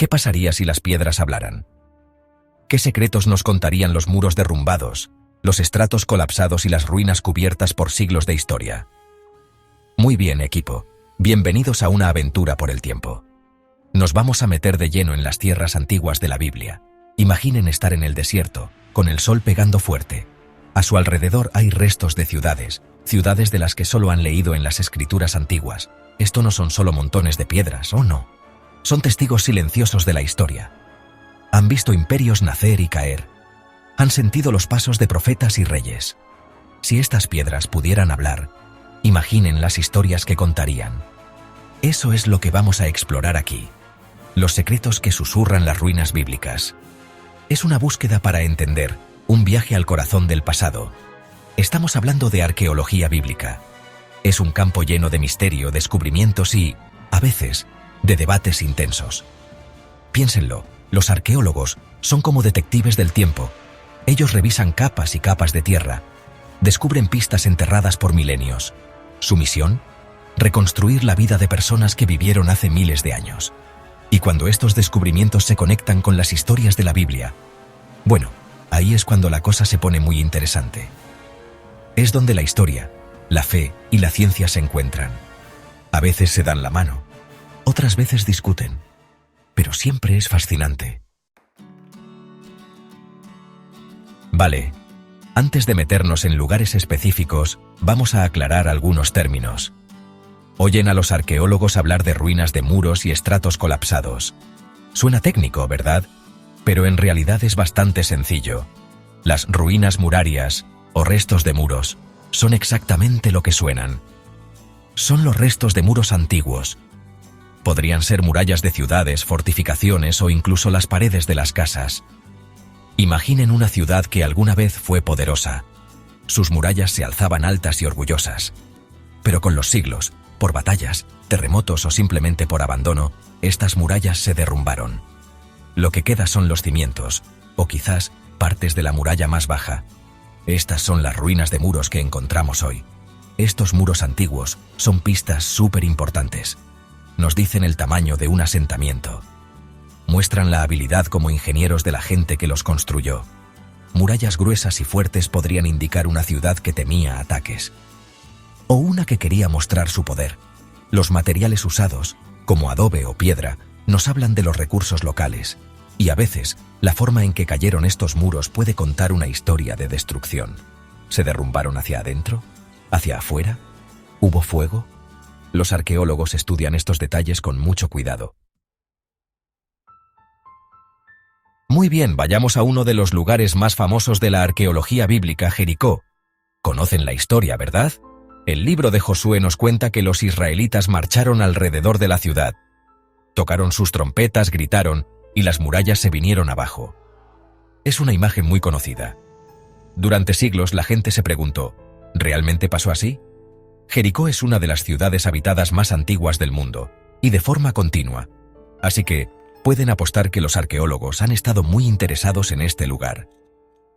¿Qué pasaría si las piedras hablaran? ¿Qué secretos nos contarían los muros derrumbados, los estratos colapsados y las ruinas cubiertas por siglos de historia? Muy bien, equipo. Bienvenidos a una aventura por el tiempo. Nos vamos a meter de lleno en las tierras antiguas de la Biblia. Imaginen estar en el desierto, con el sol pegando fuerte. A su alrededor hay restos de ciudades de las que solo han leído en las escrituras antiguas. Esto no son solo montones de piedras, ¿o no? Son testigos silenciosos de la historia. Han visto imperios nacer y caer. Han sentido los pasos de profetas y reyes. Si estas piedras pudieran hablar, imaginen las historias que contarían. Eso es lo que vamos a explorar aquí. Los secretos que susurran las ruinas bíblicas. Es una búsqueda para entender, un viaje al corazón del pasado. Estamos hablando de arqueología bíblica. Es un campo lleno de misterio, descubrimientos y, a veces, de debates intensos. Piénsenlo, los arqueólogos son como detectives del tiempo. Ellos revisan capas y capas de tierra, descubren pistas enterradas por milenios. Su misión: reconstruir la vida de personas que vivieron hace miles de años. Y cuando estos descubrimientos se conectan con las historias de la Biblia, bueno, ahí es cuando la cosa se pone muy interesante. Es donde la historia, la fe y la ciencia se encuentran. A veces se dan la mano, otras veces discuten, pero siempre es fascinante. Vale, antes de meternos en lugares específicos, vamos a aclarar algunos términos. Oyen a los arqueólogos hablar de ruinas de muros y estratos colapsados. Suena técnico, ¿verdad? Pero en realidad es bastante sencillo. Las ruinas murarias, o restos de muros, son exactamente lo que suenan. Son los restos de muros antiguos. Podrían ser murallas de ciudades, fortificaciones o incluso las paredes de las casas. Imaginen una ciudad que alguna vez fue poderosa. Sus murallas se alzaban altas y orgullosas. Pero con los siglos, por batallas, terremotos o simplemente por abandono, estas murallas se derrumbaron. Lo que queda son los cimientos, o quizás partes de la muralla más baja. Estas son las ruinas de muros que encontramos hoy. Estos muros antiguos son pistas súper importantes. Nos dicen el tamaño de un asentamiento. Muestran la habilidad como ingenieros de la gente que los construyó. Murallas gruesas y fuertes podrían indicar una ciudad que temía ataques. O una que quería mostrar su poder. Los materiales usados, como adobe o piedra, nos hablan de los recursos locales. Y a veces, la forma en que cayeron estos muros puede contar una historia de destrucción. ¿Se derrumbaron hacia adentro? ¿Hacia afuera? ¿Hubo fuego? Los arqueólogos estudian estos detalles con mucho cuidado. Muy bien, vayamos a uno de los lugares más famosos de la arqueología bíblica, Jericó. Conocen la historia, ¿verdad? El libro de Josué nos cuenta que los israelitas marcharon alrededor de la ciudad. Tocaron sus trompetas, gritaron, y las murallas se vinieron abajo. Es una imagen muy conocida. Durante siglos la gente se preguntó, ¿realmente pasó así? Jericó es una de las ciudades habitadas más antiguas del mundo, y de forma continua. Así que, pueden apostar que los arqueólogos han estado muy interesados en este lugar.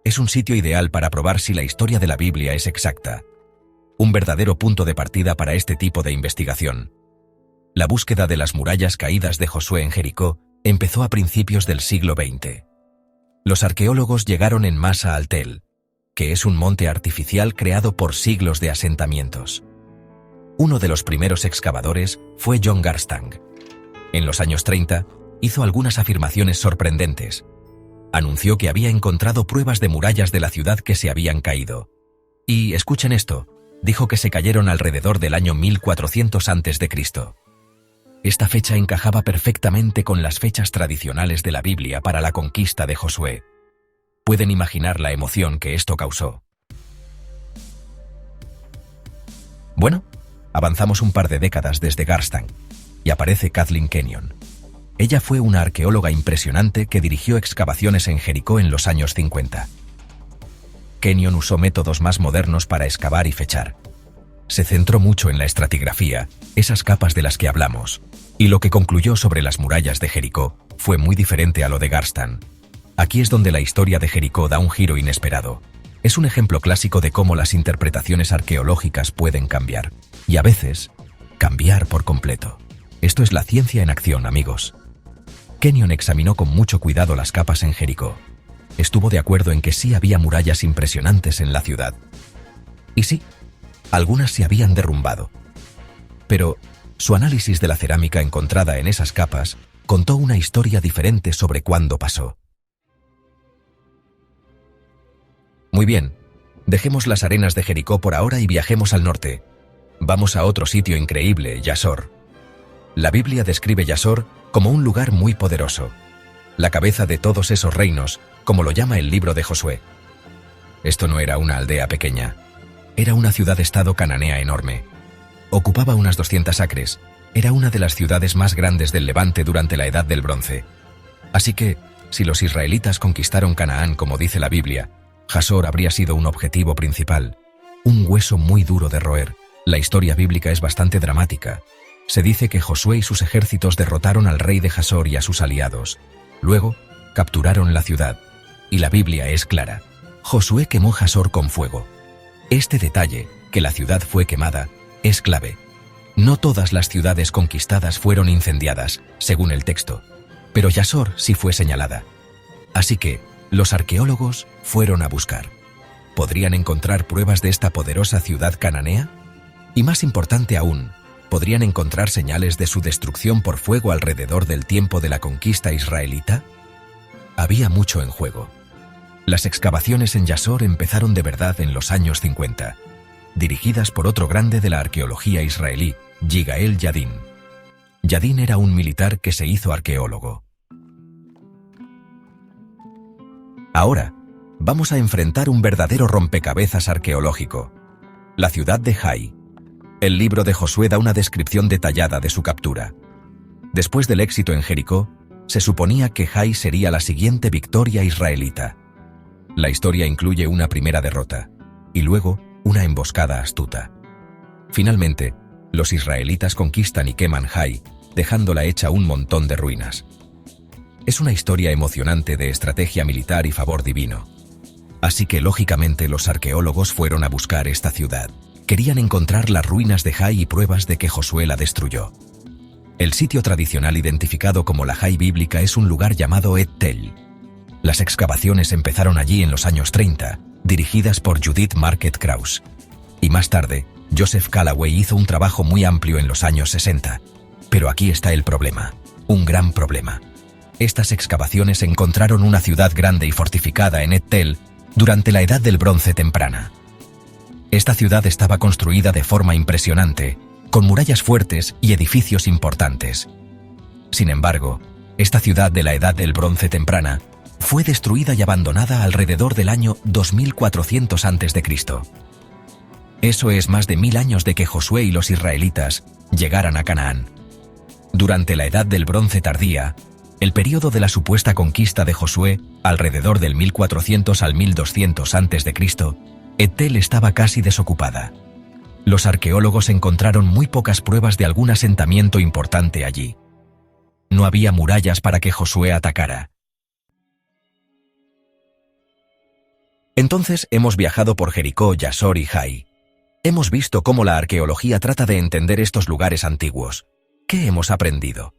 Es un sitio ideal para probar si la historia de la Biblia es exacta. Un verdadero punto de partida para este tipo de investigación. La búsqueda de las murallas caídas de Josué en Jericó empezó a principios del siglo XX. Los arqueólogos llegaron en masa al Tel, que es un monte artificial creado por siglos de asentamientos. Uno de los primeros excavadores fue John Garstang. En los años 30, hizo algunas afirmaciones sorprendentes. Anunció que había encontrado pruebas de murallas de la ciudad que se habían caído. Y, escuchen esto, dijo que se cayeron alrededor del año 1400 a.C. Esta fecha encajaba perfectamente con las fechas tradicionales de la Biblia para la conquista de Josué. Pueden imaginar la emoción que esto causó. Bueno, avanzamos un par de décadas desde Garstang y aparece Kathleen Kenyon. Ella fue una arqueóloga impresionante que dirigió excavaciones en Jericó en los años 50. Kenyon usó métodos más modernos para excavar y fechar. Se centró mucho en la estratigrafía, esas capas de las que hablamos, y lo que concluyó sobre las murallas de Jericó fue muy diferente a lo de Garstang. Aquí es donde la historia de Jericó da un giro inesperado. Es un ejemplo clásico de cómo las interpretaciones arqueológicas pueden cambiar, y a veces, cambiar por completo. Esto es la ciencia en acción, amigos. Kenyon examinó con mucho cuidado las capas en Jericó. Estuvo de acuerdo en que sí había murallas impresionantes en la ciudad. Y sí, algunas se habían derrumbado. Pero su análisis de la cerámica encontrada en esas capas contó una historia diferente sobre cuándo pasó. Muy bien, dejemos las arenas de Jericó por ahora y viajemos al norte. Vamos a otro sitio increíble, Yasor. La Biblia describe Yasor como un lugar muy poderoso, la cabeza de todos esos reinos, como lo llama el libro de Josué. Esto no era una aldea pequeña, era una ciudad-estado cananea enorme. Ocupaba unas 200 acres, era una de las ciudades más grandes del Levante durante la Edad del Bronce. Así que, si los israelitas conquistaron Canaán como dice la Biblia, Jasor habría sido un objetivo principal, un hueso muy duro de roer. La historia bíblica es bastante dramática. Se dice que Josué y sus ejércitos derrotaron al rey de Jasor y a sus aliados. Luego, capturaron la ciudad. Y la Biblia es clara. Josué quemó Jasor con fuego. Este detalle, que la ciudad fue quemada, es clave. No todas las ciudades conquistadas fueron incendiadas, según el texto, pero Yasor sí fue señalada. Así que, los arqueólogos fueron a buscar. ¿Podrían encontrar pruebas de esta poderosa ciudad cananea? Y más importante aún, ¿podrían encontrar señales de su destrucción por fuego alrededor del tiempo de la conquista israelita? Había mucho en juego. Las excavaciones en Yasor empezaron de verdad en los años 50, dirigidas por otro grande de la arqueología israelí, Yigael Yadin. Yadin era un militar que se hizo arqueólogo. Ahora, vamos a enfrentar un verdadero rompecabezas arqueológico. La ciudad de Jai. El libro de Josué da una descripción detallada de su captura. Después del éxito en Jericó, se suponía que Jai sería la siguiente victoria israelita. La historia incluye una primera derrota, y luego una emboscada astuta. Finalmente, los israelitas conquistan y queman Jai, dejándola hecha un montón de ruinas. Es una historia emocionante de estrategia militar y favor divino. Así que lógicamente los arqueólogos fueron a buscar esta ciudad. Querían encontrar las ruinas de Jai y pruebas de que Josué la destruyó. El sitio tradicional identificado como la Jai bíblica es un lugar llamado Et Tel. Las excavaciones empezaron allí en los años 30, dirigidas por Judith Market Krause. Y más tarde, Joseph Callaway hizo un trabajo muy amplio en los años 60. Pero aquí está el problema, un gran problema. Estas excavaciones encontraron una ciudad grande y fortificada en Et Tel durante la Edad del Bronce temprana. Esta ciudad estaba construida de forma impresionante, con murallas fuertes y edificios importantes. Sin embargo, esta ciudad de la Edad del Bronce temprana fue destruida y abandonada alrededor del año 2400 a.C. Eso es más de 1000 años de que Josué y los israelitas llegaran a Canaán. Durante la Edad del Bronce tardía, el período de la supuesta conquista de Josué, alrededor del 1400 al 1200 a.C., Et Tel estaba casi desocupada. Los arqueólogos encontraron muy pocas pruebas de algún asentamiento importante allí. No había murallas para que Josué atacara. Entonces hemos viajado por Jericó, Yasor y Jai. Hemos visto cómo la arqueología trata de entender estos lugares antiguos. ¿Qué hemos aprendido?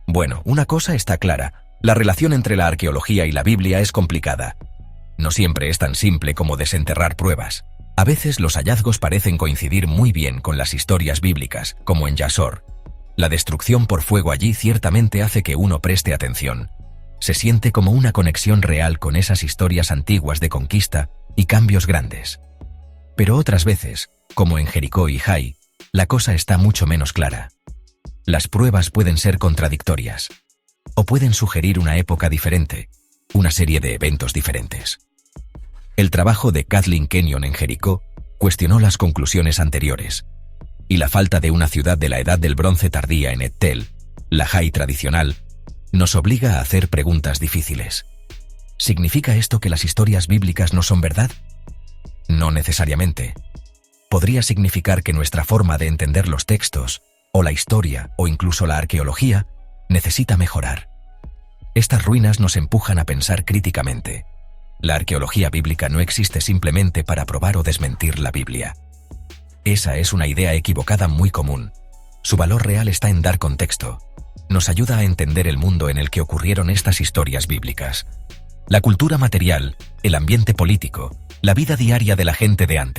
Bueno, una cosa está clara. La relación entre la arqueología y la Biblia es complicada. No siempre es tan simple como desenterrar pruebas. A veces los hallazgos parecen coincidir muy bien con las historias bíblicas, como en Yasor. La destrucción por fuego allí ciertamente hace que uno preste atención. Se siente como una conexión real con esas historias antiguas de conquista y cambios grandes. Pero otras veces, como en Jericó y Jai, la cosa está mucho menos clara. Las pruebas pueden ser contradictorias, o pueden sugerir una época diferente, una serie de eventos diferentes. El trabajo de Kathleen Kenyon en Jericó cuestionó las conclusiones anteriores, y la falta de una ciudad de la Edad del Bronce tardía en Et Tel, la Jai tradicional, nos obliga a hacer preguntas difíciles. ¿Significa esto que las historias bíblicas no son verdad? No necesariamente. Podría significar que nuestra forma de entender los textos, o la historia, o incluso la arqueología, necesita mejorar. Estas ruinas nos empujan a pensar críticamente. La arqueología bíblica no existe simplemente para probar o desmentir la Biblia. Esa es una idea equivocada muy común. Su valor real está en dar contexto. nos ayuda a entender el mundo en el que ocurrieron estas historias bíblicas. La cultura material, el ambiente político, la vida diaria de la gente de antes.